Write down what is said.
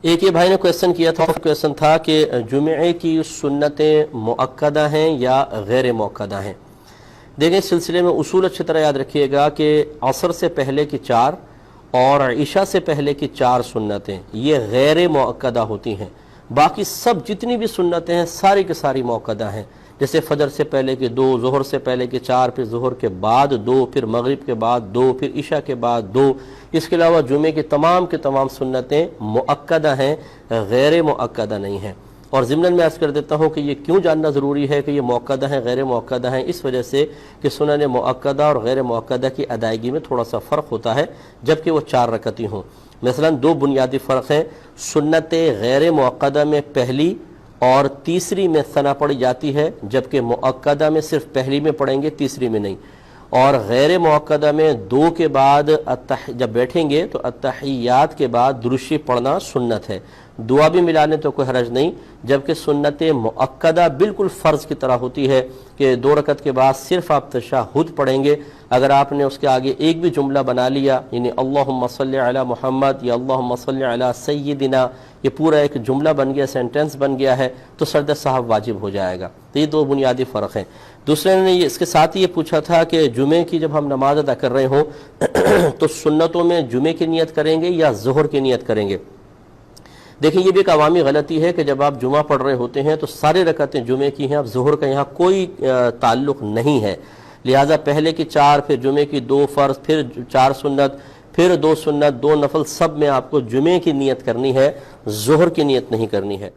ایک یہ بھائی نے کویشچن تھا کہ جمعے کی سنتیں مؤکدہ ہیں یا غیر مؤکدہ ہیں۔ دیکھیں اس سلسلے میں اصول اچھی طرح یاد رکھیے گا کہ عصر سے پہلے کی 4 اور عشاء سے پہلے کی 4 سنتیں یہ غیر مؤکدہ ہوتی ہیں، باقی سب جتنی بھی سنتیں ہیں ساری کی ساری مؤکدہ ہیں، جیسے فجر سے پہلے کی 2، ظہر سے پہلے کی 4، پھر ظہر کے بعد 2، پھر مغرب کے بعد 2، پھر عشاء کے بعد 2۔ اس کے علاوہ جمعے کی تمام سنتیں مؤکدہ ہیں، غیر مؤکدہ نہیں ہیں۔ اور ضمناً میں عرض کر دیتا ہوں کہ یہ کیوں جاننا ضروری ہے کہ یہ مؤکدہ ہیں غیر مؤکدہ ہیں، اس وجہ سے کہ سنن مؤکدہ اور غیر مؤکدہ کی ادائیگی میں تھوڑا سا فرق ہوتا ہے جبکہ وہ 4 رکعتی ہوں۔ مثلا 2 بنیادی فرق ہیں، سنت غیر مؤکدہ میں پہلی اور تیسری میں ثنا پڑھی جاتی ہے، جبکہ مؤکدہ میں صرف پہلی میں پڑھیں گے، تیسری میں نہیں۔ اور غیر مؤکدہ میں 2 کے بعد جب بیٹھیں گے تو التحیات کے بعد درود شریف پڑھنا سنت ہے، دعا بھی ملا لیں تو کوئی حرج نہیں، جبکہ سنت مؤکدہ بالکل فرض کی طرح ہوتی ہے کہ 2 رکعت کے بعد صرف آپ تشہد پڑھیں گے۔ اگر آپ نے اس کے آگے ایک بھی جملہ بنا لیا، یعنی اللہم صلی علی محمد یا اللہم صلی علی سیدنا، یہ پورا ایک جملہ بن گیا، سینٹنس بن گیا ہے، تو سجدہ صاحب واجب ہو جائے گا۔ تو یہ 2 بنیادی فرق ہیں۔ دوسرے نے اس کے ساتھ یہ پوچھا تھا کہ جمعے کی جب ہم نماز ادا کر رہے ہوں تو سنتوں میں جمعے کی نیت کریں گے یا ظہر کی نیت کریں گے؟ دیکھیں یہ بھی ایک عوامی غلطی ہے کہ جب آپ جمعہ پڑھ رہے ہوتے ہیں تو سارے رکعتیں جمعے کی ہیں، اب ظہر کا یہاں کوئی تعلق نہیں ہے، لہٰذا پہلے کی 4، پھر جمعے کی 2 فرض، پھر 4 سنت، پھر 2 سنت، 2 نفل، سب میں آپ کو جمعے کی نیت کرنی ہے، ظہر کی نیت نہیں کرنی ہے۔